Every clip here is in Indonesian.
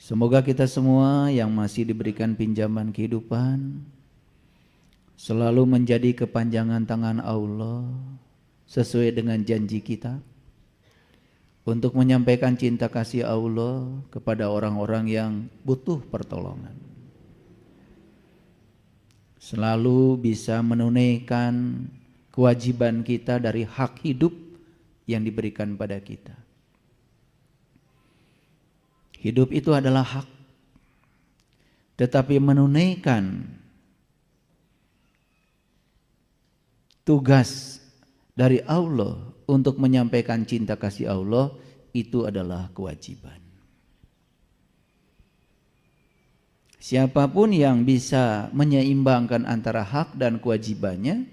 Semoga kita semua yang masih diberikan pinjaman kehidupan selalu menjadi kepanjangan tangan Allah sesuai dengan janji kita untuk menyampaikan cinta kasih Allah kepada orang-orang yang butuh pertolongan. Selalu bisa menunaikan kewajiban kita dari hak hidup yang diberikan pada kita. Hidup itu adalah hak, tetapi menunaikan tugas dari Allah untuk menyampaikan cinta kasih Allah itu adalah kewajiban. Siapapun yang bisa menyeimbangkan antara hak dan kewajibannya,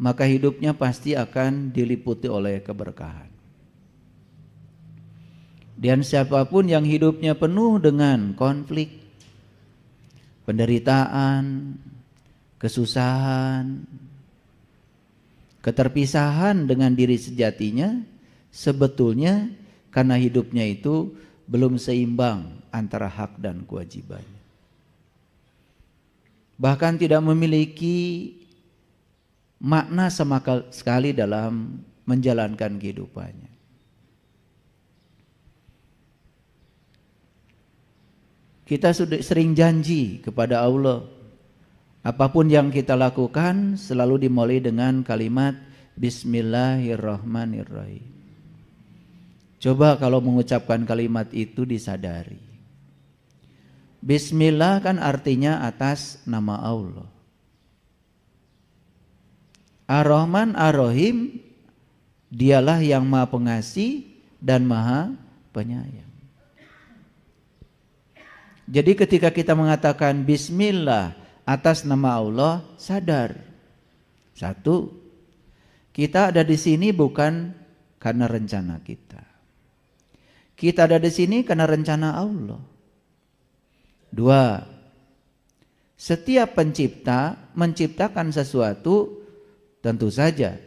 maka hidupnya pasti akan diliputi oleh keberkahan. Dan siapapun yang hidupnya penuh dengan konflik, penderitaan, kesusahan, keterpisahan dengan diri sejatinya, sebetulnya karena hidupnya itu belum seimbang antara hak dan kewajibannya. Bahkan tidak memiliki makna sama sekali dalam menjalankan kehidupannya. Kita sudah sering janji kepada Allah, apapun yang kita lakukan selalu dimulai dengan kalimat Bismillahirrahmanirrahim. Coba kalau mengucapkan kalimat itu disadari. Bismillah kan artinya atas nama Allah. Ar-Rahman Ar-Rahim, dialah yang Maha Pengasih dan Maha Penyayang. Jadi ketika kita mengatakan Bismillah atas nama Allah, sadar. Satu, kita ada di sini bukan karena rencana kita. Kita ada di sini karena rencana Allah. Dua, setiap pencipta menciptakan sesuatu, tentu saja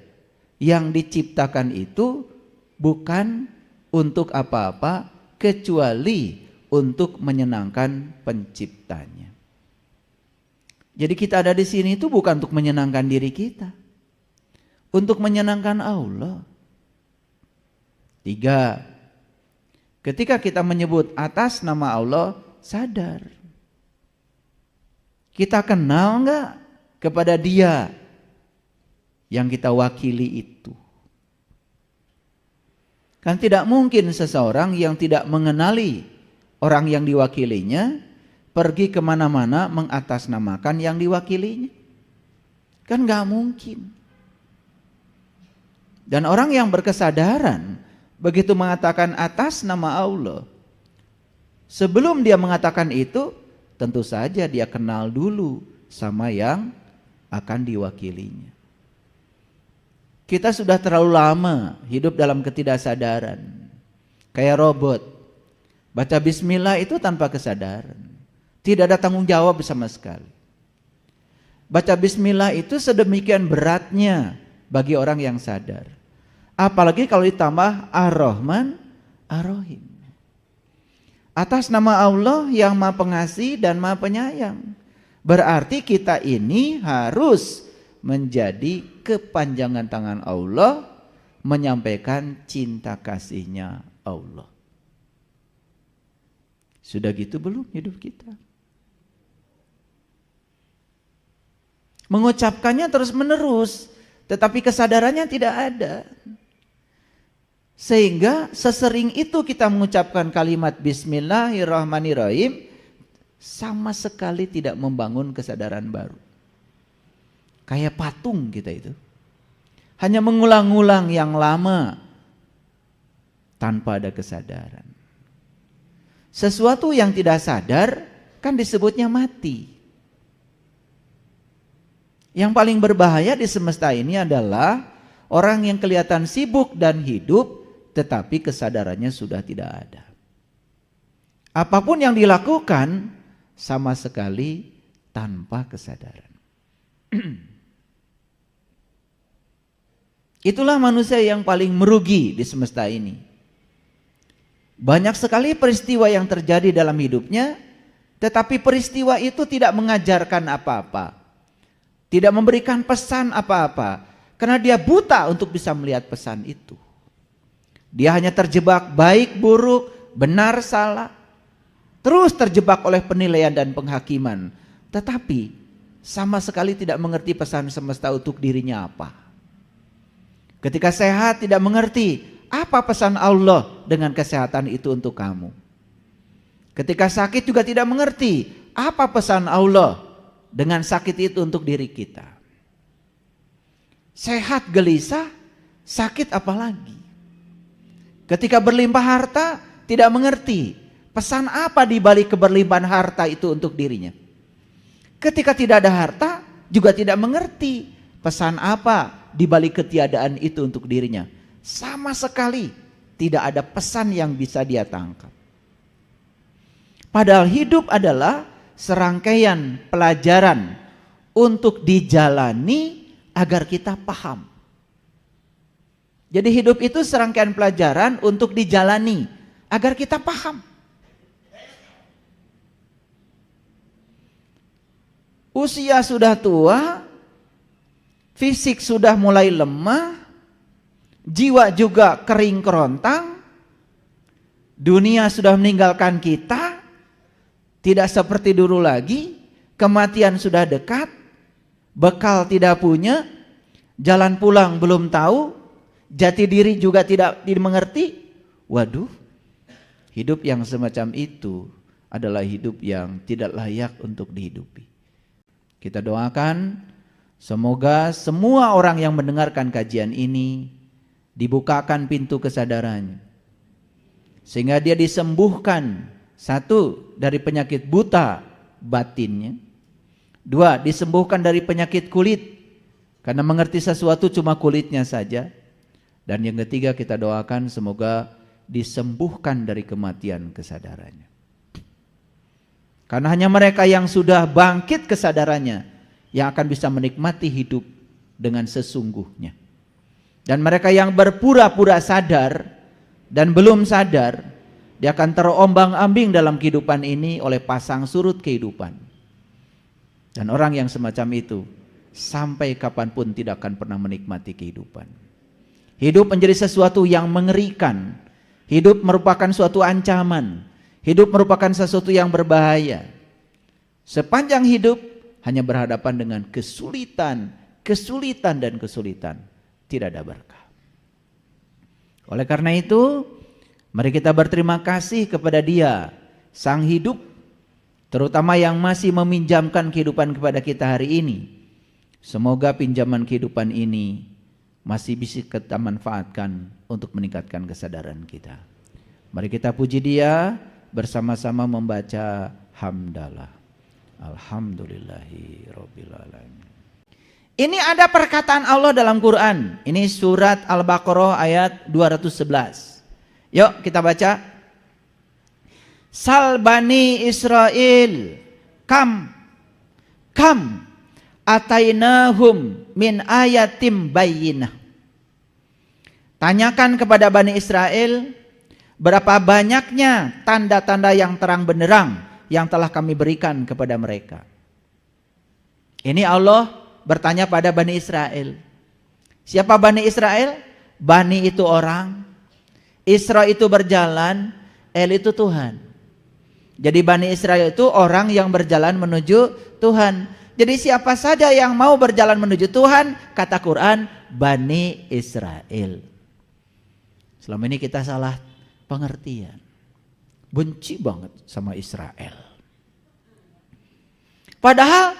yang diciptakan itu bukan untuk apa-apa kecuali untuk menyenangkan penciptanya. Jadi kita ada di sini itu bukan untuk menyenangkan diri kita, untuk menyenangkan Allah. Tiga, ketika kita menyebut atas nama Allah, sadar. Kita kenal enggak kepada Dia yang kita wakili itu? Kan tidak mungkin seseorang yang tidak mengenali orang yang diwakilinya pergi kemana-mana mengatasnamakan yang diwakilinya. Kan gak mungkin. Dan orang yang berkesadaran begitu mengatakan atas nama Allah, sebelum dia mengatakan itu, tentu saja dia kenal dulu sama yang akan diwakilinya. Kita sudah terlalu lama hidup dalam ketidaksadaran, kayak robot. Baca bismillah itu tanpa kesadaran, tidak ada tanggung jawab sama sekali. Baca bismillah itu sedemikian beratnya bagi orang yang sadar. Apalagi kalau ditambah Ar-Rahman Ar-Rahim. Atas nama Allah yang Maha Pengasih dan Maha Penyayang. Berarti kita ini harus menjadi kepanjangan tangan Allah menyampaikan cinta kasihnya Allah. Sudah gitu belum hidup kita? Mengucapkannya terus menerus, tetapi kesadarannya tidak ada. Sehingga sesering itu kita mengucapkan kalimat Bismillahirrahmanirrahim, sama sekali tidak membangun kesadaran baru. Kayak patung kita itu. Hanya mengulang-ulang yang lama tanpa ada kesadaran. Sesuatu yang tidak sadar kan disebutnya mati. Yang paling berbahaya di semesta ini adalah orang yang kelihatan sibuk dan hidup tetapi kesadarannya sudah tidak ada. Apapun yang dilakukan sama sekali tanpa kesadaran. Itulah manusia yang paling merugi di semesta ini. Banyak sekali peristiwa yang terjadi dalam hidupnya, tetapi peristiwa itu tidak mengajarkan apa-apa, tidak memberikan pesan apa-apa, karena dia buta untuk bisa melihat pesan itu. Dia hanya terjebak baik buruk, benar salah, terus terjebak oleh penilaian dan penghakiman, tetapi sama sekali tidak mengerti pesan semesta untuk dirinya apa. Ketika sehat tidak mengerti apa pesan Allah dengan kesehatan itu untuk kamu. Ketika sakit juga tidak mengerti apa pesan Allah dengan sakit itu untuk diri kita. Sehat gelisah, sakit apalagi. Ketika berlimpah harta tidak mengerti pesan apa di balik keberlimpahan harta itu untuk dirinya. Ketika tidak ada harta juga tidak mengerti pesan apa di balik ketiadaan itu untuk dirinya. Sama sekali tidak ada pesan yang bisa dia tangkap. Padahal hidup adalah serangkaian pelajaran untuk dijalani agar kita paham. Jadi hidup itu serangkaian pelajaran untuk dijalani agar kita paham. Usia sudah tua, fisik sudah mulai lemah, jiwa juga kering kerontang, dunia sudah meninggalkan kita, tidak seperti dulu lagi, kematian sudah dekat, bekal tidak punya, jalan pulang belum tahu, jati diri juga tidak dimengerti. Waduh, hidup yang semacam itu adalah hidup yang tidak layak untuk dihidupi. Kita doakan semoga semua orang yang mendengarkan kajian ini dibukakan pintu kesadarannya, sehingga dia disembuhkan, satu, dari penyakit buta batinnya, dua, disembuhkan dari penyakit kulit karena mengerti sesuatu cuma kulitnya saja, dan yang ketiga kita doakan semoga disembuhkan dari kematian kesadarannya. Karena hanya mereka yang sudah bangkit kesadarannya yang akan bisa menikmati hidup dengan sesungguhnya. Dan mereka yang berpura-pura sadar dan belum sadar, dia akan terombang-ambing dalam kehidupan ini oleh pasang surut kehidupan. Dan orang yang semacam itu sampai kapanpun tidak akan pernah menikmati kehidupan. Hidup menjadi sesuatu yang mengerikan. Hidup merupakan suatu ancaman. Hidup merupakan sesuatu yang berbahaya. Sepanjang hidup hanya berhadapan dengan kesulitan, dan kesulitan. Tidak ada berkah. Oleh karena itu, mari kita berterima kasih kepada Dia, Sang Hidup, terutama yang masih meminjamkan kehidupan kepada kita hari ini. Semoga pinjaman kehidupan ini masih bisa kita manfaatkan untuk meningkatkan kesadaran kita. Mari kita puji Dia bersama-sama membaca hamdalah. Alhamdulillahirabbil alamin. Ini ada perkataan Allah dalam Quran. Ini surat Al-Baqarah ayat 211. Yuk kita baca. Sal bani Israel kam atainahum min ayatim bayyinah. Tanyakan kepada Bani Israel, berapa banyaknya tanda-tanda yang terang benderang yang telah kami berikan kepada mereka. Ini Allah bertanya pada Bani Israel. Siapa Bani Israel? Bani itu orang, Isra itu berjalan, El itu Tuhan. Jadi Bani Israel itu orang yang berjalan menuju Tuhan. Jadi siapa saja yang mau berjalan menuju Tuhan, kata Quran, Bani Israel. Selama ini kita salah pengertian. Benci banget sama Israel. Padahal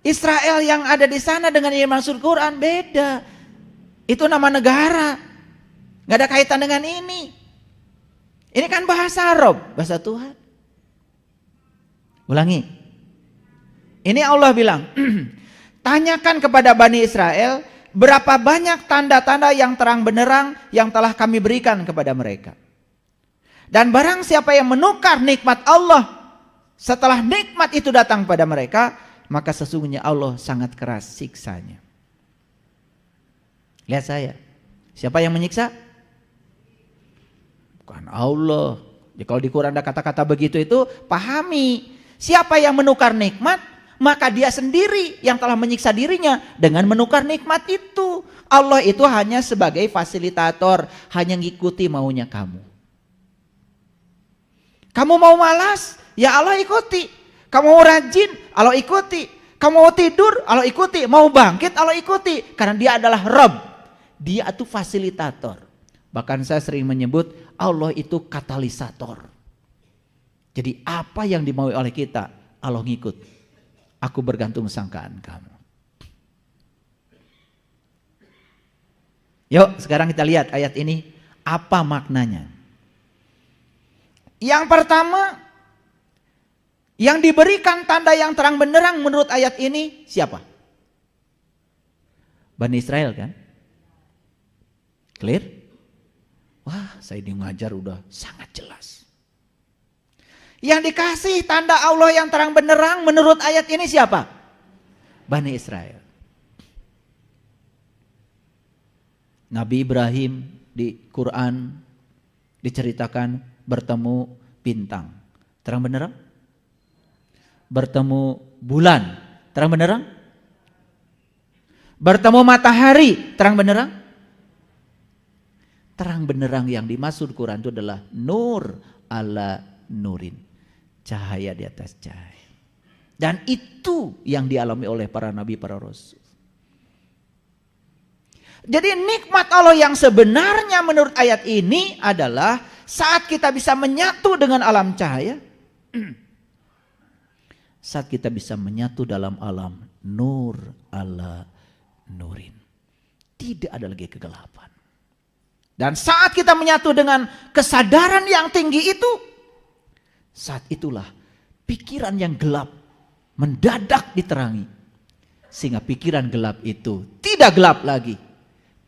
Israel yang ada di sana dengan yang maksud Quran beda. Itu nama negara. Gak ada kaitan dengan ini. Ini kan bahasa Arab, bahasa Tuhan. Ulangi. Ini Allah bilang, tanyakan kepada Bani Israel, berapa banyak tanda-tanda yang terang benderang yang telah kami berikan kepada mereka. Dan barang siapa yang menukar nikmat Allah setelah nikmat itu datang pada mereka, maka sesungguhnya Allah sangat keras siksanya. Lihat saya. Siapa yang menyiksa? Bukan Bukan Allah. Ya, kalau di Quran ada kata-kata begitu itu pahami. Siapa yang menukar nikmat, maka dia sendiri yang telah menyiksa dirinya dengan menukar nikmat itu. Allah itu hanya sebagai fasilitator, hanya ngikuti maunya kamu. Kamu mau malas, ya Allah ikuti. Kamu mau rajin, Allah ikuti. Kamu mau tidur, Allah ikuti. Mau bangkit, Allah ikuti. Karena dia adalah Rabb. Dia itu fasilitator. Bahkan saya sering menyebut Allah itu katalisator. Jadi apa yang dimaui oleh kita, Allah ngikut. Aku bergantung sangkaan kamu. Yuk sekarang kita lihat ayat ini. Apa maknanya? Yang pertama, yang diberikan tanda yang terang benderang menurut ayat ini siapa? Bani Israel kan? Clear? Wah, saya ini ngajar udah sangat jelas. Yang dikasih tanda Allah yang terang benderang menurut ayat ini siapa? Bani Israel. Nabi Ibrahim di Quran diceritakan bertemu bintang. Terang benderang? Bertemu bulan. Terang benderang? Bertemu matahari. Terang benderang? Terang benderang yang dimaksud Quran itu adalah nur ala nurin. Cahaya di atas cahaya. Dan itu yang dialami oleh para nabi, para rasul. Jadi nikmat Allah yang sebenarnya menurut ayat ini adalah saat kita bisa menyatu dengan alam cahaya. Saat kita bisa menyatu dalam alam nur ala nurin. Tidak ada lagi kegelapan. Dan saat kita menyatu dengan kesadaran yang tinggi itu, saat itulah pikiran yang gelap mendadak diterangi. Sehingga pikiran gelap itu tidak gelap lagi.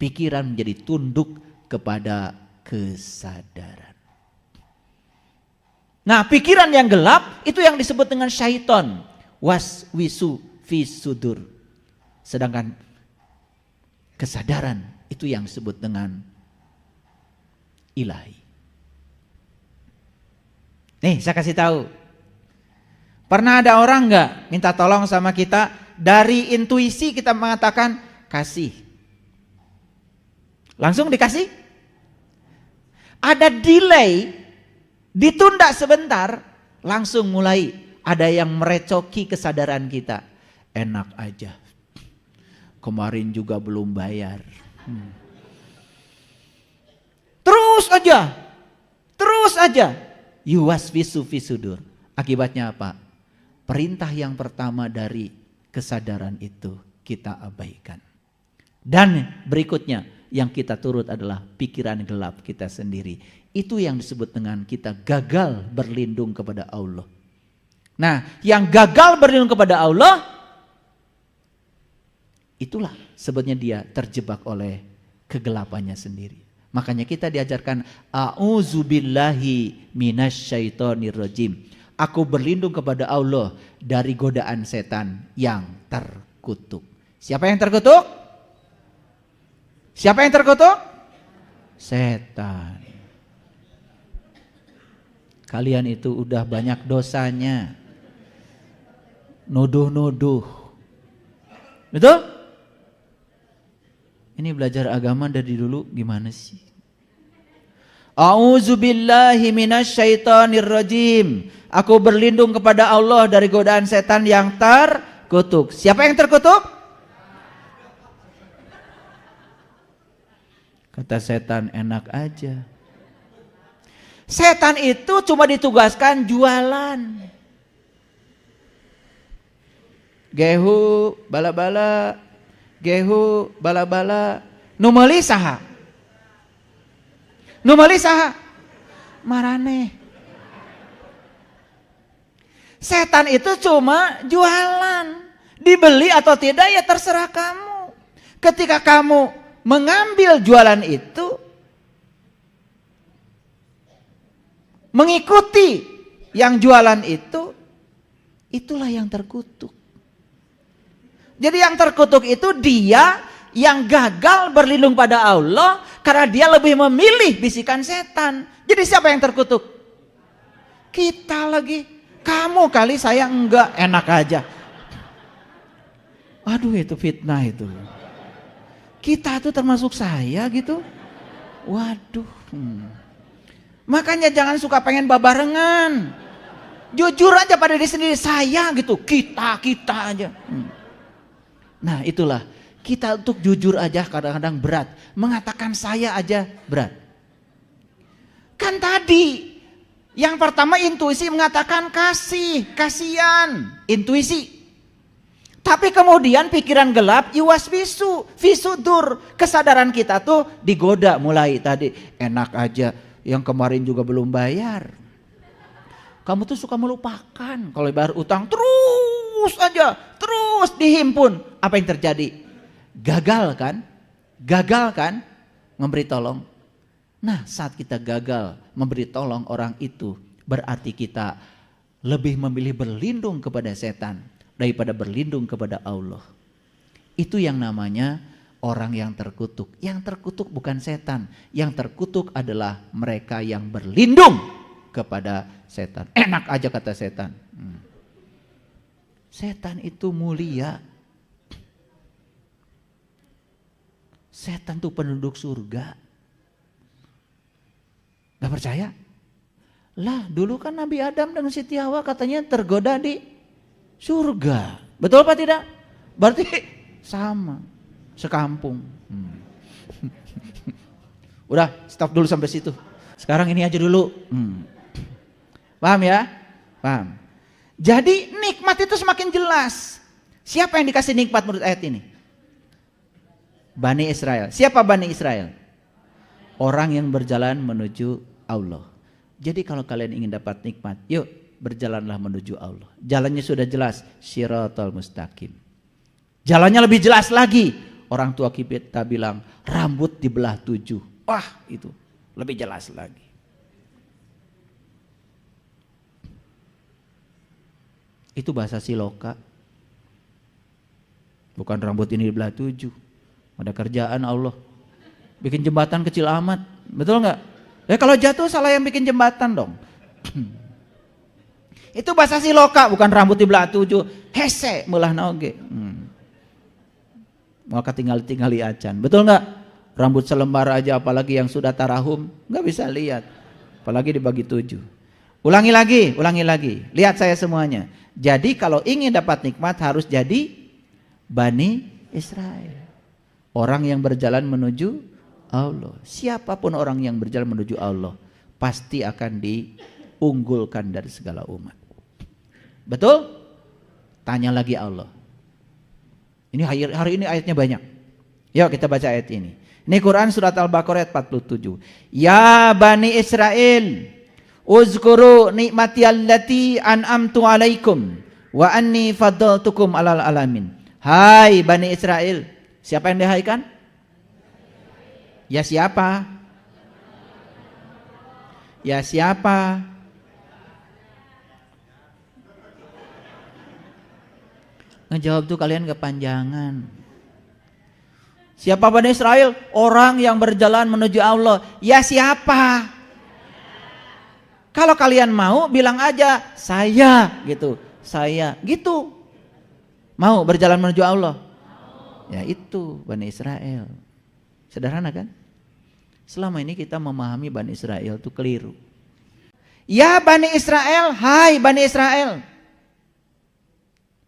Pikiran menjadi tunduk kepada kesadaran. Nah, pikiran yang gelap itu yang disebut dengan syaiton. Waswisu fi sudur. Sedangkan kesadaran itu yang disebut dengan ilahi. Nih, saya kasih tahu. Pernah ada orang enggak minta tolong sama kita, dari intuisi kita mengatakan kasih. Langsung dikasih? Ada delay, ditunda sebentar, langsung mulai ada yang merecoki kesadaran kita. Enak aja. Kemarin juga belum bayar. Terus aja. Yuwaswisu fi sudur. Akibatnya apa? Perintah yang pertama dari kesadaran itu kita abaikan. Dan berikutnya yang kita turut adalah pikiran gelap kita sendiri. Itu yang disebut dengan kita gagal berlindung kepada Allah. Nah, yang gagal berlindung kepada Allah, itulah sebetulnya dia terjebak oleh kegelapannya sendiri. Makanya kita diajarkan a'udzubillahi minasyaitonirrajim. Aku berlindung kepada Allah dari godaan setan yang terkutuk. Siapa yang terkutuk? Siapa yang terkutuk? Setan. Kalian itu udah banyak dosanya. Nuduh-nuduh. Betul? Ini belajar agama dari dulu gimana sih? A'udzubillahi minasyaitonirrajim. Aku berlindung kepada Allah dari godaan setan yang terkutuk. Siapa yang terkutuk? Kata setan, enak aja. Setan itu cuma ditugaskan jualan. Gehu bala-bala, gehu bala-bala. Nu meuli saha? Marane. Setan itu cuma jualan. Dibeli atau tidak ya terserah kamu. Ketika kamu mengambil jualan itu, mengikuti yang jualan itu, itulah yang terkutuk. Jadi yang terkutuk itu dia yang gagal berlindung pada Allah karena dia lebih memilih bisikan setan Jadi siapa yang terkutuk? Kita lagi. Kamu kali, saya enggak, enak aja. Aduh, itu fitnah itu. Kita tuh termasuk saya gitu. Waduh. Makanya jangan suka pengen babarengan. Jujur aja pada diri sendiri, saya gitu, kita aja. Nah itulah, kita untuk jujur aja kadang-kadang berat. Mengatakan saya aja berat. Kan tadi, yang pertama intuisi mengatakan kasih, kasihan, intuisi. Tapi kemudian pikiran gelap, yuwaswisu, visudur. Kesadaran kita tuh digoda mulai tadi. Enak aja, yang kemarin juga belum bayar. Kamu tuh suka melupakan. Kalau bayar utang terus aja, terus dihimpun. Apa yang terjadi? Gagal kan? Gagal kan? Memberi tolong. Nah saat kita gagal memberi tolong orang itu, berarti kita lebih memilih berlindung kepada setan daripada berlindung kepada Allah. Itu yang namanya orang yang terkutuk. Yang terkutuk bukan setan. Yang terkutuk adalah mereka yang berlindung kepada setan. Enak aja kata setan. Setan itu mulia. Setan itu penduduk surga. Gak percaya? Lah dulu kan Nabi Adam dan Siti Hawa katanya tergoda di surga. Betul apa tidak? Berarti sama. Sekampung. Udah stop dulu sampai situ. Sekarang ini aja dulu. Paham ya? Paham. Jadi nikmat itu semakin jelas. Siapa yang dikasih nikmat menurut ayat ini? Bani Israel. Siapa Bani Israel? Orang yang berjalan menuju Allah. Jadi kalau kalian ingin dapat nikmat, yuk berjalanlah menuju Allah. Jalannya sudah jelas, Shiratal Mustaqim. Jalannya lebih jelas lagi. Orang tua kita bilang rambut dibelah 7. Wah itu lebih jelas lagi. Itu bahasa Siloka. Bukan rambut ini dibelah 7. Ada kerjaan Allah. Bikin jembatan kecil amat. Betul nggak? Ya kalau jatuh salah yang bikin jembatan dong. Itu bahasa Siloka, bukan rambut dibelah 7. Hese melah naoge. Maka tinggali acan. Betul nggak? Rambut selembar aja apalagi yang sudah tarahum nggak bisa lihat. Apalagi dibagi 7. Ulangi lagi. Lihat saya semuanya. Jadi kalau ingin dapat nikmat harus jadi Bani Israel. Orang yang berjalan menuju Allah. Siapapun orang yang berjalan menuju Allah pasti akan diunggulkan dari segala umat. Betul? Tanya lagi Allah. Ini hari ini ayatnya banyak. Yuk kita baca ayat ini. Ini Quran surat Al-Baqarah ayat 47. Ya Bani Israel, uzkuru nikmati allati an'amtu alaikum wa anni faddaltukum alal alamin. Hai Bani Israel. Siapa yang dihaikan? Ya siapa? Ya siapa? Ngejawab tuh kalian kepanjangan. Siapa Bani Israel? Orang yang berjalan menuju Allah. Ya siapa? Kalau kalian mau bilang aja saya gitu. Saya gitu. Mau berjalan menuju Allah? Ya itu Bani Israel. Sederhana kan? Selama ini kita memahami Bani Israel itu keliru. Ya Bani Israel, hai Bani Israel.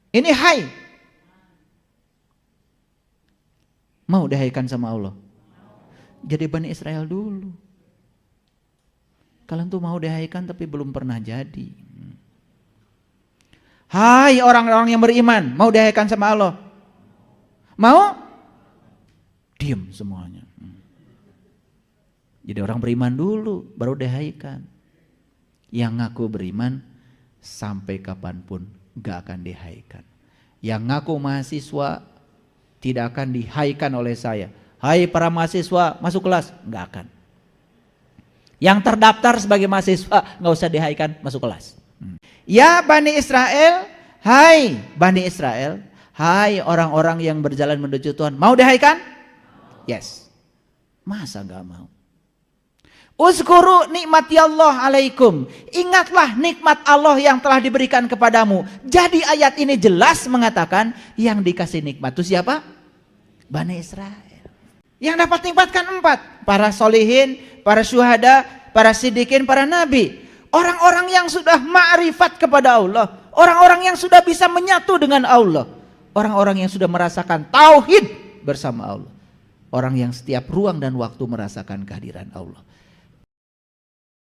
Ini hai. Mau dihaikan sama Allah? Jadi Bani Israel dulu. Kalian tuh mau dihaikan tapi belum pernah jadi. Hai orang-orang yang beriman, mau dihaikan sama Allah? Mau? Diam semuanya. Jadi orang beriman dulu, baru dihaikan. Yang ngaku beriman sampai kapanpun gak akan dihaikan. Yang ngaku mahasiswa tidak akan dihaikan oleh saya. Hai para mahasiswa masuk kelas, gak akan. Yang terdaftar sebagai mahasiswa gak usah dihaikan, masuk kelas. Ya Bani Israel, hai Bani Israel, hai orang-orang yang berjalan menuju Tuhan, mau dihaikan? Yes. Masa gak mau? Uzkuru nikmati Allah alaikum. Ingatlah nikmat Allah yang telah diberikan kepadamu. Jadi ayat ini jelas mengatakan yang dikasih nikmat itu siapa? Bani Israel. Yang dapat nikmatkan 4. Para solihin, para syuhada, para siddiqin, para nabi. Orang-orang yang sudah ma'rifat kepada Allah. Orang-orang yang sudah bisa menyatu dengan Allah. Orang-orang yang sudah merasakan tauhid bersama Allah. Orang yang setiap ruang dan waktu merasakan kehadiran Allah.